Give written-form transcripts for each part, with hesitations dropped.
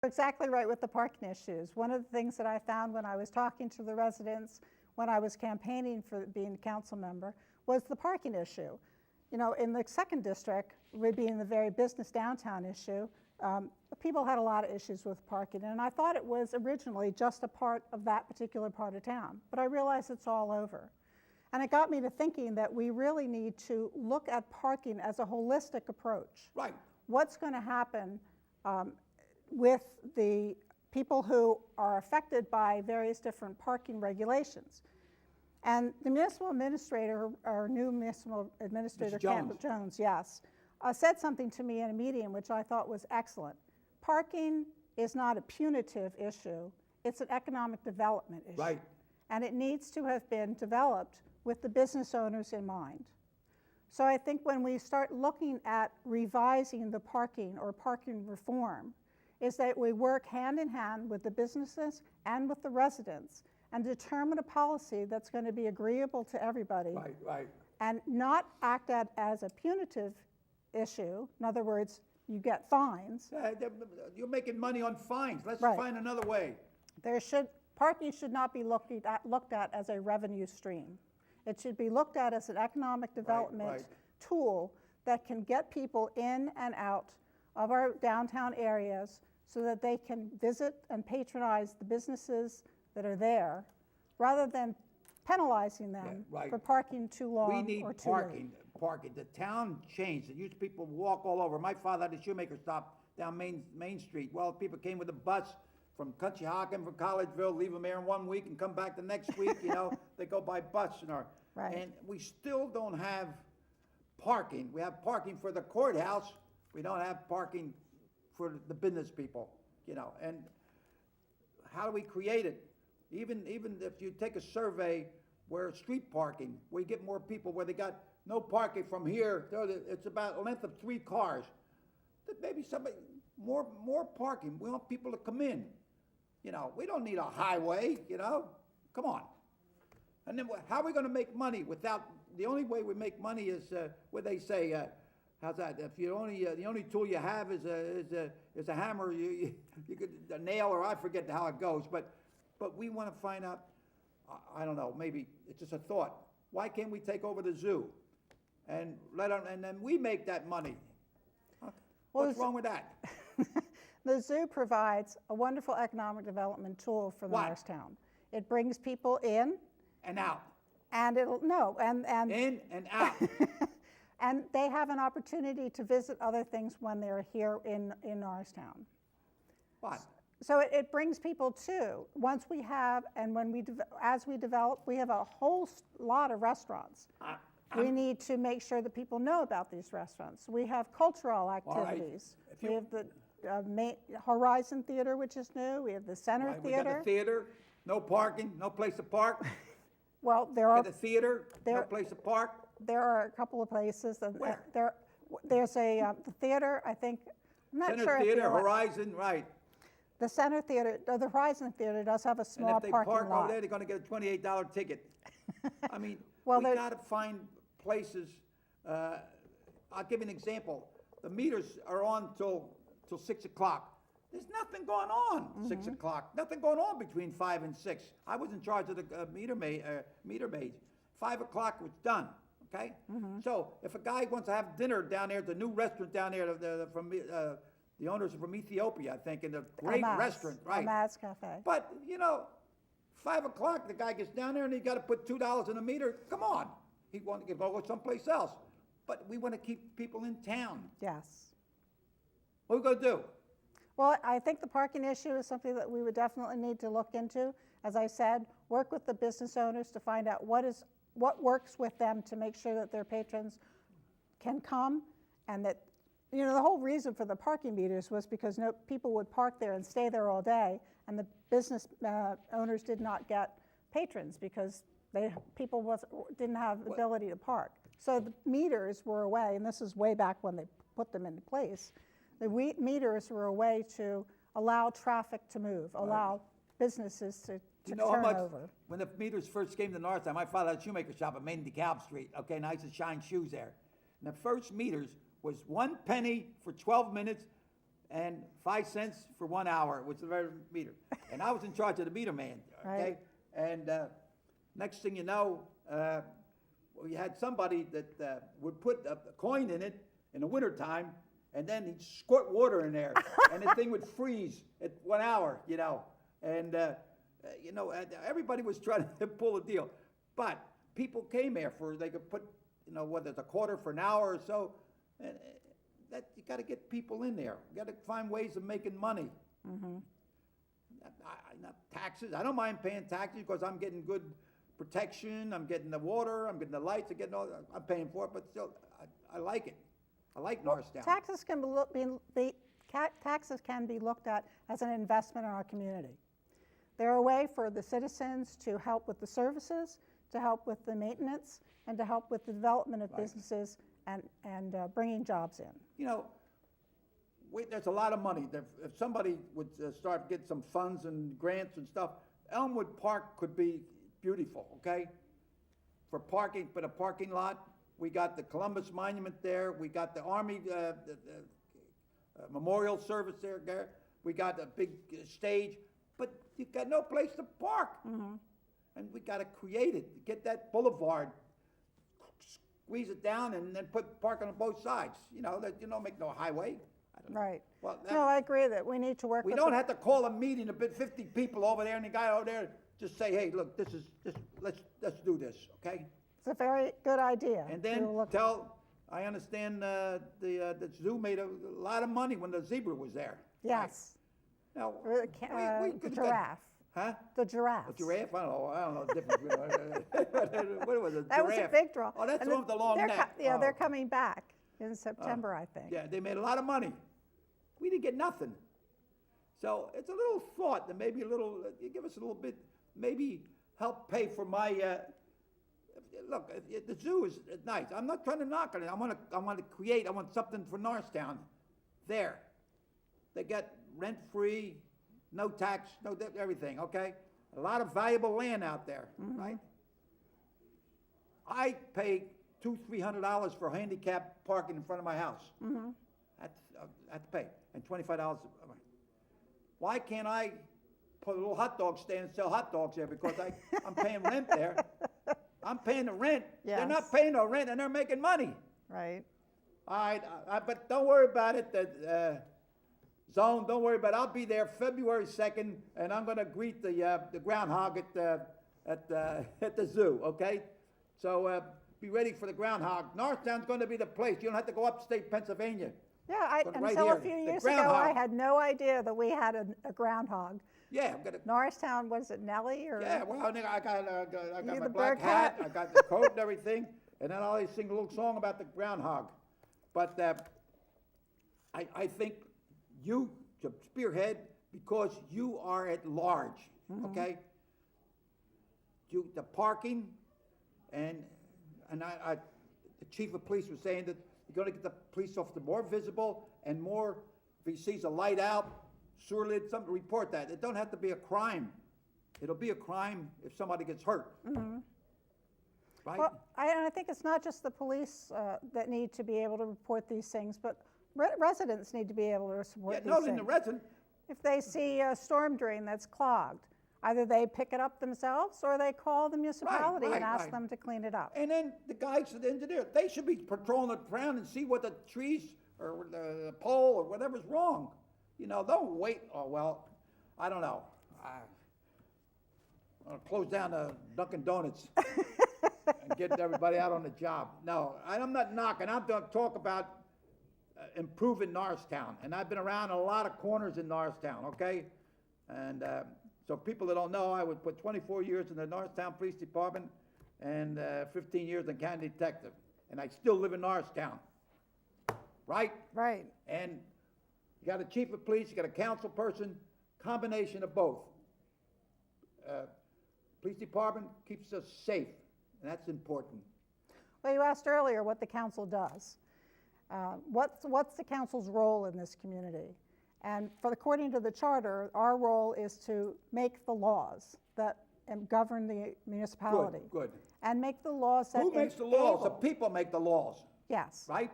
Exactly right with the parking issues. One of the things that I found when I was talking to the residents, when I was campaigning for being a council member, was the parking issue. You know, in the second district, we being the very business downtown issue, people had a lot of issues with parking, and I thought it was originally just a part of that particular part of town, but I realized it's all over. And it got me to thinking that we really need to look at parking as a holistic approach. Right. What's going to happen with the people who are affected by various different parking regulations? And the municipal administrator, our new municipal administrator, Campbell Jones, yes, said something to me in a meeting which I thought was excellent. Parking is not a punitive issue, it's an economic development issue. Right. And it needs to have been developed with the business owners in mind. So I think when we start looking at revising the parking or parking reform, is that we work hand in hand with the businesses and with the residents and determine a policy that's going to be agreeable to everybody. Right, right. And not act at as a punitive issue. In other words, you get fines. You're making money on fines. Let's Right. find another way. Parking should not be looked at as a revenue stream. It should be looked at as an economic development tool that can get people in and out of our downtown areas so that they can visit and patronize the businesses that are there, rather than penalizing them for parking too long We need or too late. parking. The town changed. It used to people walk all over. My father had a shoemaker shop down Main Street. Well, people came with a bus from Conshohocken, from Collegeville, leave them there in 1 week and come back the next week, you know. They go by bus and we still don't have parking. We have parking for the courthouse. We don't have parking for the business people, you know. And how do we create it? Even if you take a survey where street parking, where you get more people, where they got no parking from here, it's about a length of 3 cars. Maybe somebody, more parking. We want people to come in. You know, we don't need a highway, you know, come on. And then how are we gonna make money without, the only way we make money is, what they say, how's that? If you the only tool you have is a hammer, you could, a nail, or I forget how it goes, but we wanna find out, I don't know, maybe it's just a thought. Why can't we take over the zoo and and then we make that money? What's wrong with that? The zoo provides a wonderful economic development tool for Norristown. It brings people in and out. And in and out. And they have an opportunity to visit other things when they're here in Norristown. What? So it brings people too. Once we have, and as we develop, we have a whole lot of restaurants. We need to make sure that people know about these restaurants. We have cultural activities. Right. We have the Horizon Theater, which is new. We have the Center Theater. We got the theater, no parking, no place to park. Well, there are. The theater, no place to park. There are a couple of places. Where? There's the theater, I think. I'm not Center sure. Theater, Horizon, right. The Center Theater, the Horizon Theater does have a small parking lot. And if they park over there, they're going to get a $28 ticket. I mean, we got to find places. I'll give you an example. The meters are on till 6 o'clock. There's nothing going on 6 o'clock. Nothing going on between 5 and 6. I was in charge of the meter maid. 5 o'clock was done. Okay. So if a guy wants to have dinner down there at the new restaurant down there, the owners are from Ethiopia, I think, in a great restaurant, right? Amaz Cafe. But you know, 5 o'clock, the guy gets down there and he got to put $2 in the meter. Come on, he wants to go someplace else. But we want to keep people in town. Yes. What are we going to do? Well, I think the parking issue is something that we would definitely need to look into. As I said, work with the business owners to find out what works with them to make sure that their patrons can come, and that, you know, the whole reason for the parking meters was because people would park there and stay there all day, and the business owners did not get patrons because people didn't have the ability to park. So the meters were a way, and this is way back when they put them into place. The meters were a way to allow traffic to move, allow businesses to turn over. When the meters first came to Norristown, my father had a shoemaker shop at Main DeKalb Street. Okay, and I used to shine shoes there. And the first meters was 1 penny for 12 minutes and 5 cents for 1 hour was the very meter. And I was in charge of the meter man, okay? Right. And next thing you know, we had somebody that would put a coin in it in the wintertime, and then he'd squirt water in there, and the thing would freeze at 1 hour, you know. And, everybody was trying to pull a deal. But people came there they could put, whether it's a quarter for an hour or so. And that you got to get people in there. You got to find ways of making money. Mm-hmm. Not taxes. I don't mind paying taxes because I'm getting good protection. I'm getting the water. I'm getting the lights. I'm paying for it, but still, I like it. I like Norristown. Taxes can taxes can be looked at as an investment in our community. They're a way for the citizens to help with the services, to help with the maintenance, and to help with the development of Right. businesses and bringing jobs in. There's a lot of money. If somebody would start getting some funds and grants and stuff, Elmwood Park could be beautiful, okay? For a parking lot, we got the Columbus Monument there, we got the Army Memorial Service there, we got a big stage, but you got no place to park. Mm-hmm. And we got to create it, get that boulevard, squeeze it down, and then put parking on both sides. Make no highway. I don't know. Right. Well, No, I agree that we need to work we with don't have to call a meeting, 50 people over there, and the guy over there just say, hey, look, let's do this, okay? It's a very good idea. And We then will look- I understand the zoo made a lot of money when the zebra was there. Yes, Now, the we the could've got- giraffe, Huh? the giraffe. A giraffe? I don't know the difference. What was it? That was a giraffe? big draw. Oh, that's And the one with the long they're neck. Yeah, they're Oh. coming back in September, I think. Yeah, they made a lot of money. We didn't get nothing. So it's a little thought that maybe you give us a little bit, maybe help pay for my, look, the zoo is nice. I'm not trying to knock on it. I want something for Norristown there. They get rent-free, no tax, no everything, okay? A lot of valuable land out there, right? I pay $200-300 for handicap parking in front of my house. Mm-hmm. I have to pay, and $25. Why can't I put a little hot dog stand and sell hot dogs there? Because I'm paying rent there. I'm paying the rent. They're Yes. not paying no rent, and they're making money. Right. All right, but don't worry about it. Zone, don't worry about it. I'll be there February 2nd, and I'm going to greet the groundhog at the zoo. Okay, so be ready for the groundhog. Norristown's going to be the place. You don't have to go upstate Pennsylvania. Yeah, But right until here, a few the years ago, I groundhog. had no idea that we had a groundhog. Yeah, I'm gonna. Norristown, was it Nellie or? Yeah, well, I got You my the black bird hat, cat? I got the coat and everything, and then I always sing a little song about the groundhog. But I think you should spearhead because you are at large, okay? The parking, and the chief of police was saying that you're gonna get the police officer more visible and more, if he sees a light out, sewer lid, something, report that. It don't have to be a crime. It'll be a crime if somebody gets hurt. Right? Well, I think it's not just the police that need to be able to report these things, but residents need to be able to Yeah, support these no, in things. the resident, If they see a storm drain that's clogged, either they pick it up themselves or they call the municipality right, and ask right. them to clean it up. and then the guys, the engineer, they should be patrolling the ground and see what the trees or the pole or whatever's wrong. Don't wait, oh, well, I don't know. I'll close down the Dunkin' Donuts and get everybody out on the job. No, I'm not knocking. I'm going to talk about improving Norristown. And I've been around a lot of corners in Norristown, okay? And so people that don't know, I would put 24 years in the Norristown Police Department and 15 years in county detective. And I still live in Norristown, right? Right. And you got a chief of police, you got a council person, combination of both. Police department keeps us safe, and that's important. Well, you asked earlier what the council does. What's the council's role in this community? And according to the charter, our role is to make the laws that govern the municipality. Good. And make the laws that Who makes the laws? The enable- people make the laws, Yes. right?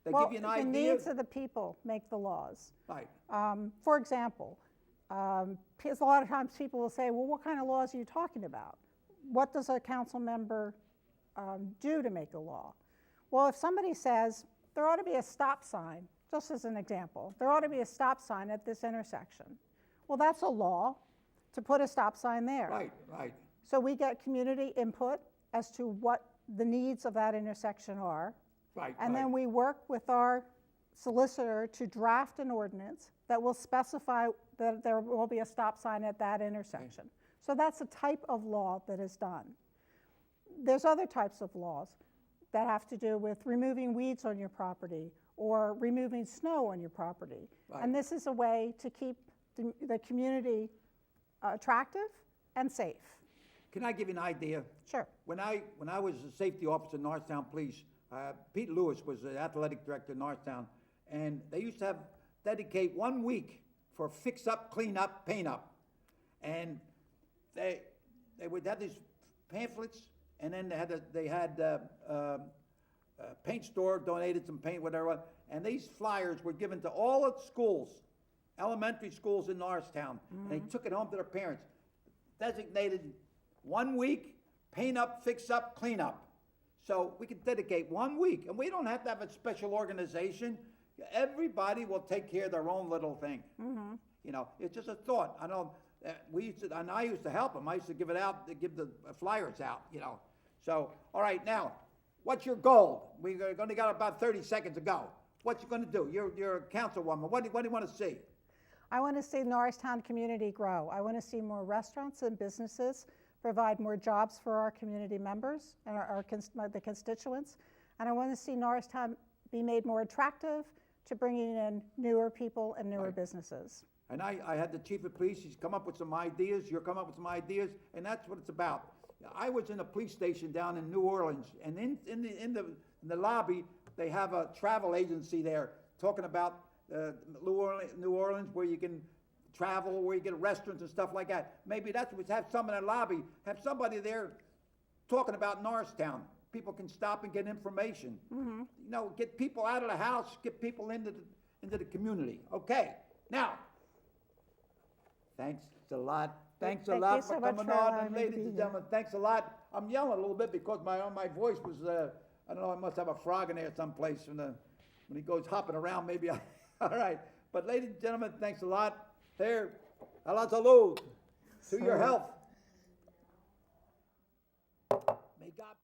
They Well, give you an the idea? needs of the people make the laws. Right, For example, because a lot of times people will say, well, what kind of laws are you talking about? What does a council member do to make a law? Well, if somebody says there ought to be a stop sign, just as an example, there ought to be a stop sign at this intersection. Well, that's a law to put a stop sign there. right, right. So we get community input as to what the needs of that intersection are. Right, And right. then we work with our solicitor to draft an ordinance that will specify that there will be a stop sign at that intersection. So that's a type of law that is done. There's other types of laws that have to do with removing weeds on your property or removing snow on your property. Right. And this is a way to keep the community attractive and safe. Can I give you an idea? Sure. When I was a safety officer in Norristown Police, Pete Lewis was the athletic director in Norristown, and they used to dedicate 1 week for fix up, clean up, paint up. And they would have these pamphlets, and then they had a paint store donated some paint, whatever, and these flyers were given to all the schools, elementary schools in Norristown. And they took it home to their parents. Designated 1 week, paint up, fix up, clean up. So we could dedicate 1 week, and we don't have to have a special organization. Everybody will take care of their own little thing. You know, it's just a thought. I know and I used to help them. I used to give it out, to give the flyers out, you know. So, all right, now, what's your goal? We've only got about 30 seconds to go. What you going to do? You're a councilwoman. What do you want to see? I want to see Norristown community grow. I want to see more restaurants and businesses provide more jobs for our community members and the constituents. And I want to see Norristown be made more attractive to bringing in newer people and newer businesses. And I had the chief of police, he's come up with some ideas, you're coming up with some ideas, and that's what it's about. I was in a police station down in New Orleans, and in the lobby, they have a travel agency there talking about New Orleans, where you can travel, where you get restaurants and stuff like that. Maybe that's what, have some in the lobby, have somebody there talking about Norristown. People can stop and get information. You know, get people out of the house, get people into the community. Okay, now, thanks a lot. Thanks a Thank lot you so for much coming for on, allowing and me to ladies be and here. gentlemen, thanks a lot. I'm yelling a little bit because my voice was, I don't know, I must have a frog in there someplace when he goes hopping around, maybe all right. But ladies and gentlemen, thanks a lot. Here, a la salud, to your health. May God